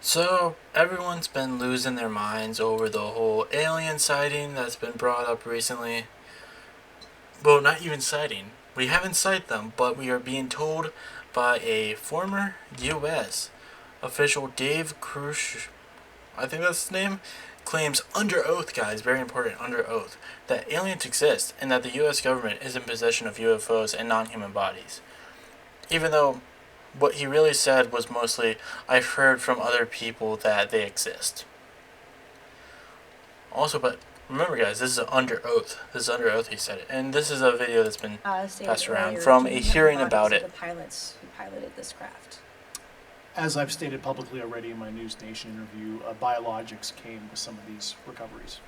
So, everyone's been losing their minds over the whole alien sighting that's been brought up recently. Well, not even sighting. We haven't sighted them, but we are being told by a former U.S. official, Dave Krush, I think that's his name, claims under oath, guys, very important, under oath, that aliens exist and that the U.S. government is in possession of UFOs and non human bodies. Even though what he really said was mostly, I've heard from other people that they exist. Also, but remember, guys, this is under oath. This is under oath, he said it. And this is a video that's been passed around from a hearing about it. The pilots who piloted this craft. As I've stated publicly already in my News Nation interview, biologics came with some of these recoveries.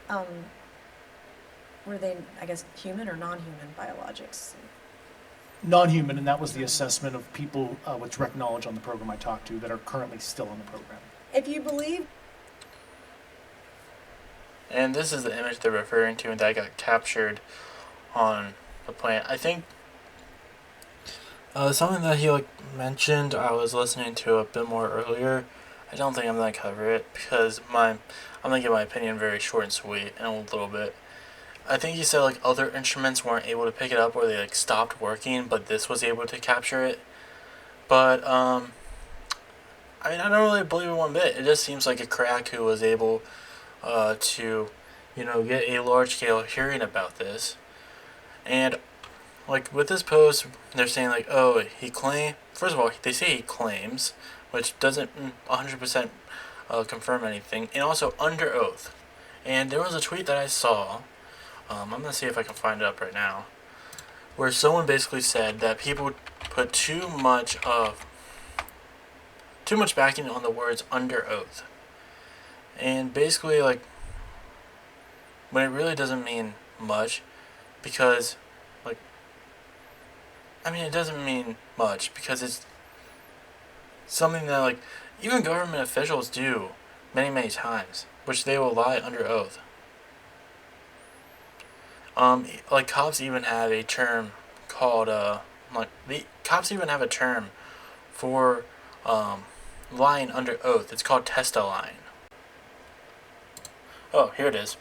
Yeah. Were they, I guess, human or non-human biologics? Non-human, and that was the assessment of people with direct knowledge on the program I talked to that are currently still on the program. If you believe. And this is the image they're referring to that got captured on the plane. I think something that he mentioned, I was listening to a bit more earlier. I don't think I'm going to cover it because I'm going to give my opinion very short and sweet in a little bit. I think he said other instruments weren't able to pick it up or they stopped working, but this was able to capture it. But I don't really believe it one bit. It just seems like a crack who was able to get a large scale hearing about this. And with this post, they're saying first of all, they say he claims, which doesn't 100% confirm anything, and also under oath. And there was a tweet that I saw, I'm going to see if I can find it up right now, where someone basically said that people put too much backing on the words under oath. And basically, when it really doesn't mean much, because, it doesn't mean much, because it's something that, even government officials do many, many times, which they will lie under oath. Cops even have a term called, cops even have a term for, lying under oath. It's called testifying. Oh, here it is.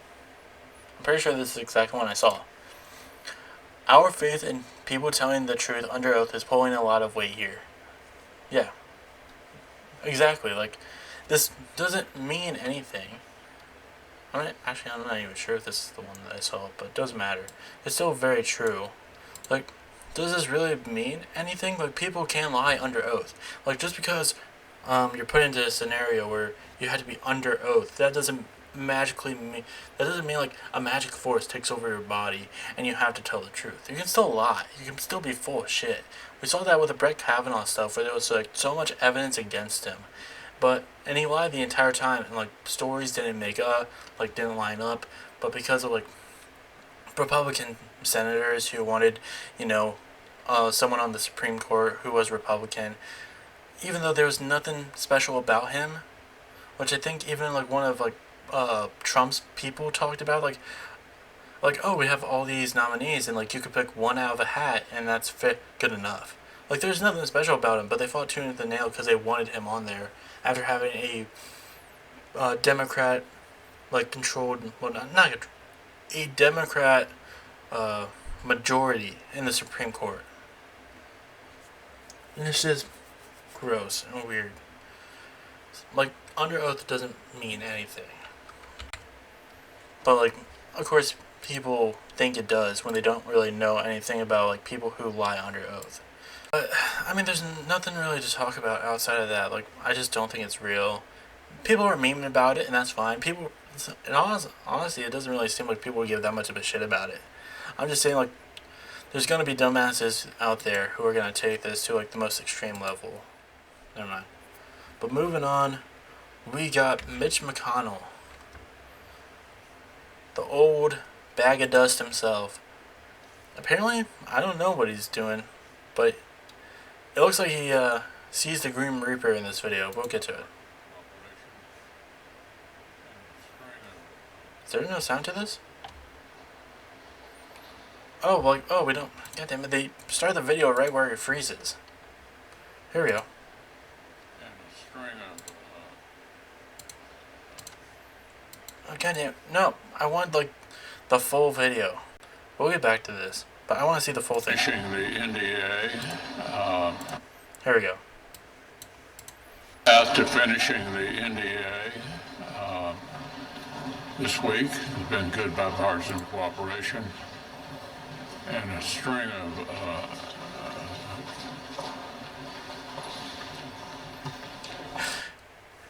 I'm pretty sure this is the exact one I saw. Our faith in people telling the truth under oath is pulling a lot of weight here. Yeah. Exactly. This doesn't mean anything. Actually, I'm not even sure if this is the one that I saw, but it doesn't matter. It's still very true. Does this really mean anything? People can lie under oath. Just because you're put into a scenario where you have to be under oath, that doesn't mean a magic force takes over your body and you have to tell the truth. You can still lie. You can still be full of shit. We saw that with the Brett Kavanaugh stuff where there was so much evidence against him. And he lied the entire time, and stories didn't didn't line up. But because of Republican senators who wanted, someone on the Supreme Court who was Republican, even though there was nothing special about him, which I think even one of Trump's people talked about, oh, we have all these nominees and you could pick one out of a hat and that's good enough. There's nothing special about him, but they fought tooth and nail because they wanted him on there after having a Democrat controlled, a Democrat majority in the Supreme Court. And it's just gross and weird. Under oath doesn't mean anything. But of course people think it does when they don't really know anything about people who lie under oath. But there's nothing really to talk about outside of that. I just don't think it's real. People are memeing about it, and that's fine. Honestly, it doesn't really seem like people give that much of a shit about it. I'm just saying there's gonna be dumbasses out there who are gonna take this to the most extreme level. Never mind. But moving on, we got Mitch McConnell, the old bag of dust himself. Apparently, I don't know what he's doing, but it looks like he sees the Grim Reaper in this video. We'll get to it. Is there no sound to this? Oh, we don't. God damn it, they start the video right where it freezes. Here we go. And a string of goddamn, no, I want like the full video. We'll get back to this, but I want to see the full thing. Finishing the NDA. Here we go. Path to finishing the NDA this week has been good bipartisan cooperation and a string of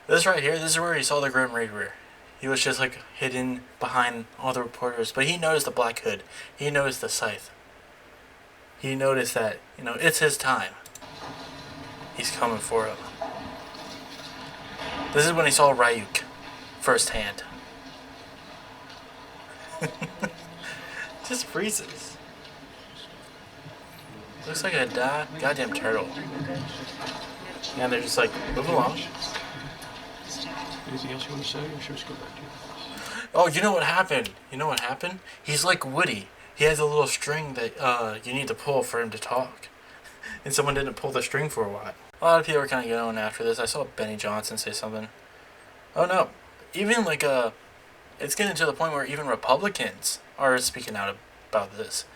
This right here, this is where he saw the Grim Reaper. He was just like hidden behind all the reporters, but he noticed the black hood. He noticed the scythe. He noticed that, you know, it's his time. He's coming for him. This is when he saw Ryuk firsthand. Just freezes. Looks like a goddamn turtle. And they're just like, move along. Anything else you want to say, or should we just go back to you? Oh, you know what happened? You know what happened? He's like Woody. He has a little string that you need to pull for him to talk. And someone didn't pull the string for a while. A lot of people are kind of going after this. I saw Benny Johnson say something. Oh no. Even like it's getting to the point where even Republicans are speaking out about this.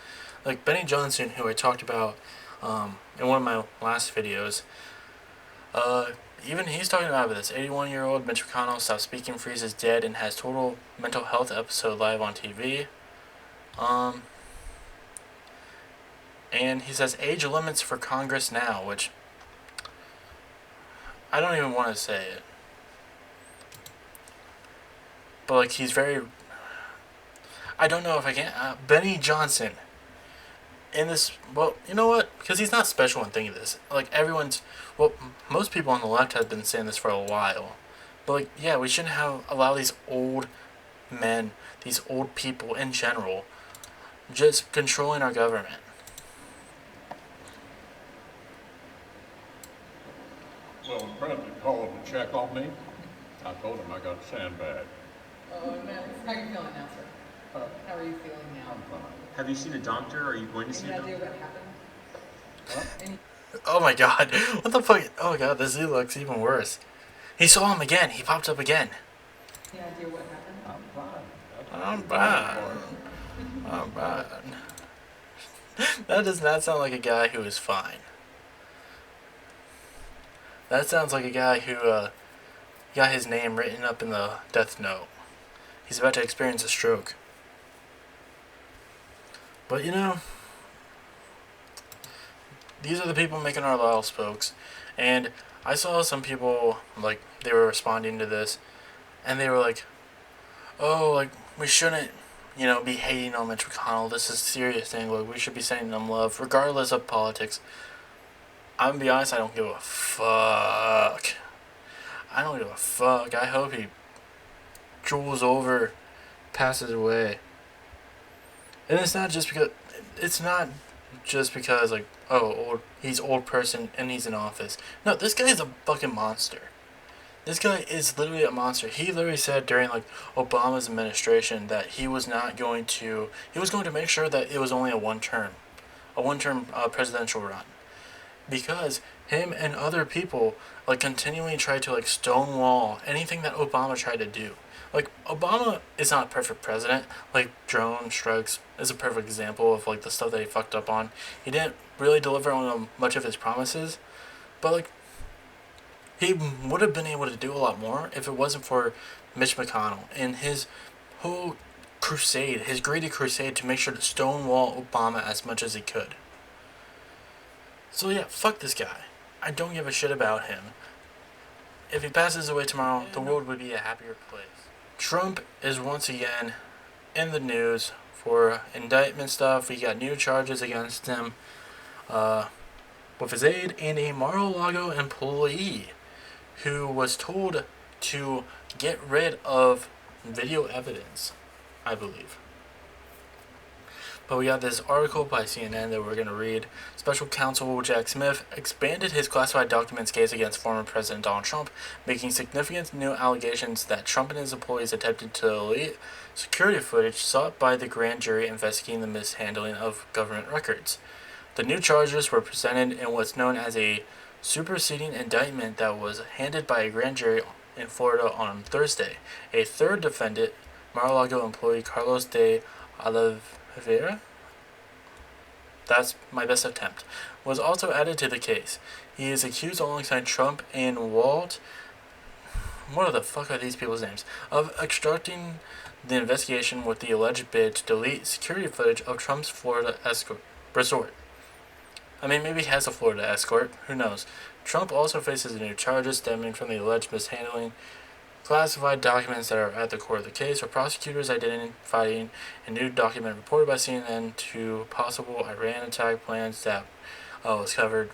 Like Benny Johnson, who I talked about in one of my last videos, even he's talking about this. 81-year-old Mitch McConnell stopped speaking, freezes dead, and has total mental health episode live on TV. And he says age limits for Congress now, which I don't even want to say it. But like he's very, I don't know if I can. Benny Johnson. In this, well, you know what? Because he's not special in thinking this. Like most people on the left have been saying this for a while. But like, yeah, we shouldn't have allow these old men, these old people in general, just controlling our government. well, the president called to check on me. I told him I got a sandbag. Oh, no. How are you feeling now, sir? How are you feeling now? I'm fine. Have you seen a doctor? Are you going to see Any a idea doctor? what happened? Oh my god. What the fuck? Oh god, this dude looks even worse. He saw him again. He popped up again. Any idea what happened? I'm fine. I'm fine. I'm fine. That does not sound like a guy who is fine. That sounds like a guy who got his name written up in the death note. He's about to experience a stroke. But you know, these are the people making our laws, folks. And I saw some people, like, they were responding to this, and they were like, oh, like, we shouldn't, you know, be hating on Mitch McConnell. This is a serious thing. Like, we should be sending them love, regardless of politics. I'm gonna be honest, I don't give a fuck. I don't give a fuck. I hope he drools over, passes away. And it's not just because like, oh, he's old person and he's in office. No, this guy is a fucking monster. This guy is literally a monster. He literally said during like Obama's administration that he was going to make sure that it was only a one-term presidential run, because him and other people like continually tried to like stonewall anything that Obama tried to do. Like, Obama is not a perfect president. Like, drone strikes is a perfect example of, like, the stuff that he fucked up on. He didn't really deliver on much of his promises. But, like, he would have been able to do a lot more if it wasn't for Mitch McConnell and his whole crusade, his greedy crusade to make sure to stonewall Obama as much as he could. So, yeah, fuck this guy. I don't give a shit about him. If he passes away tomorrow, the world would be a happier place. Trump is once again in the news for indictment stuff. We got new charges against him with his aide and a Mar-a-Lago employee who was told to get rid of video evidence, I believe. But we got this article by CNN that we're going to read. Special counsel Jack Smith expanded his classified documents case against former President Donald Trump, making significant new allegations that Trump and his employees attempted to delete security footage sought by the grand jury investigating the mishandling of government records. The new charges were presented in what's known as a superseding indictment that was handed by a grand jury in Florida on Thursday. A third defendant, Mar-a-Lago employee Carlos de Oliveira, that's my best attempt, was also added to the case. He is accused alongside Trump and Walt, what the fuck are these people's names, of obstructing the investigation with the alleged bid to delete security footage of Trump's Florida resort. I mean, maybe he has a Florida escort, who knows. Trump also faces new charges stemming from the alleged mishandling classified documents that are at the core of the case, with prosecutors identifying a new document reported by CNN to possible Iran attack plans that was covered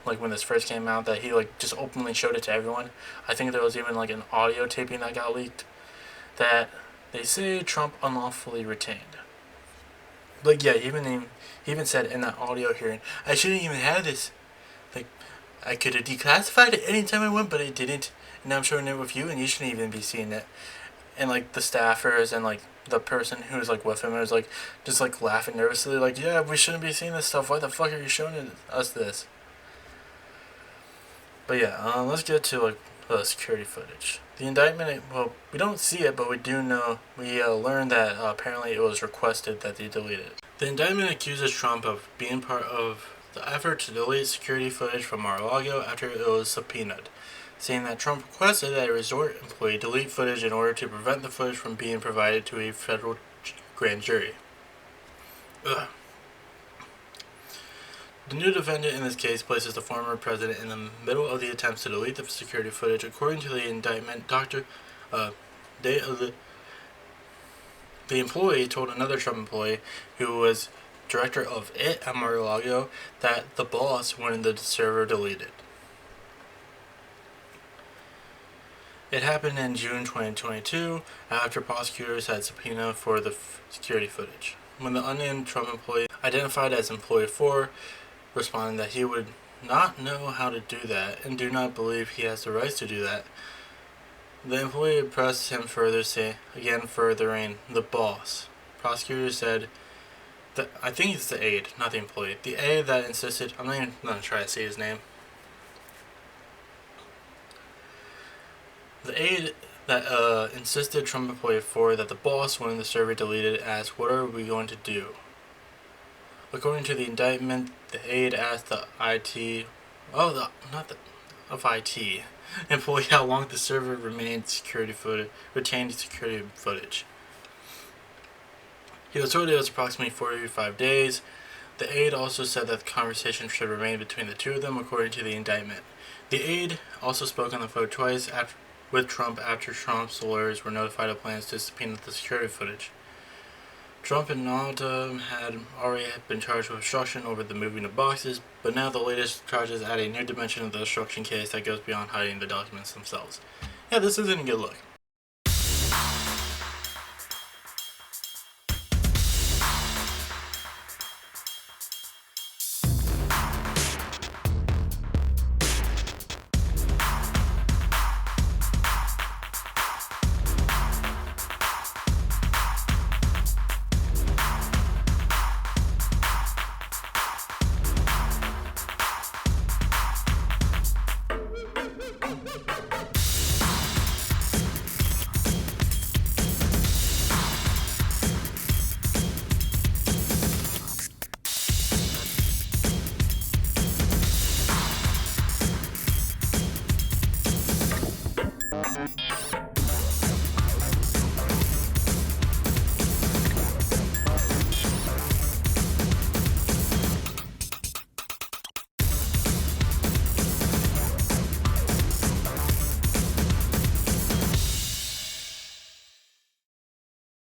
like when this first came out, that he like just openly showed it to everyone. I think there was even like an audio taping that got leaked that they say Trump unlawfully retained. Like yeah, he even said in that audio hearing, I shouldn't even have this. Like I could have declassified it anytime I want, but I didn't. And now I'm showing it with you, and you shouldn't even be seeing it. And like the staffers and like the person who was like with him was like just like laughing nervously, like, yeah, we shouldn't be seeing this stuff. Why the fuck are you showing us this? But yeah, let's get to like the security footage. The indictment, well, we don't see it, but we do know, we learned that apparently it was requested that they delete it. The indictment accuses Trump of being part of the effort to delete security footage from Mar-a-Lago after it was subpoenaed, saying that Trump requested that a resort employee delete footage in order to prevent the footage from being provided to a federal grand jury. Ugh. The new defendant in this case places the former president in the middle of the attempts to delete the security footage. According to the indictment, the employee told another Trump employee, who was director of it at Mar-a-Lago, that the boss wanted the server deleted. It happened in June 2022, after prosecutors had subpoenaed for the security footage. When the unnamed Trump employee, identified as employee 4, responded that he would not know how to do that and do not believe he has the rights to do that, the employee pressed him further, furthering the boss. Prosecutors said that, I think it's the aide, not the employee. The aide that insisted, I'm not even going to try to say his name. The aide that insisted Trump employee 4 that the boss wanted the server deleted asked, what are we going to do? According to the indictment, the aide asked the IT employee how long the server retained security footage. He was told it was approximately 45 days. The aide also said that the conversation should remain between the two of them, according to the indictment. The aide also spoke on the phone twice with Trump after Trump's lawyers were notified of plans to subpoena the security footage. Trump and Nalda had already been charged with obstruction over the moving of boxes, but now the latest charges add a new dimension of the obstruction case that goes beyond hiding the documents themselves. Yeah, this isn't a good look.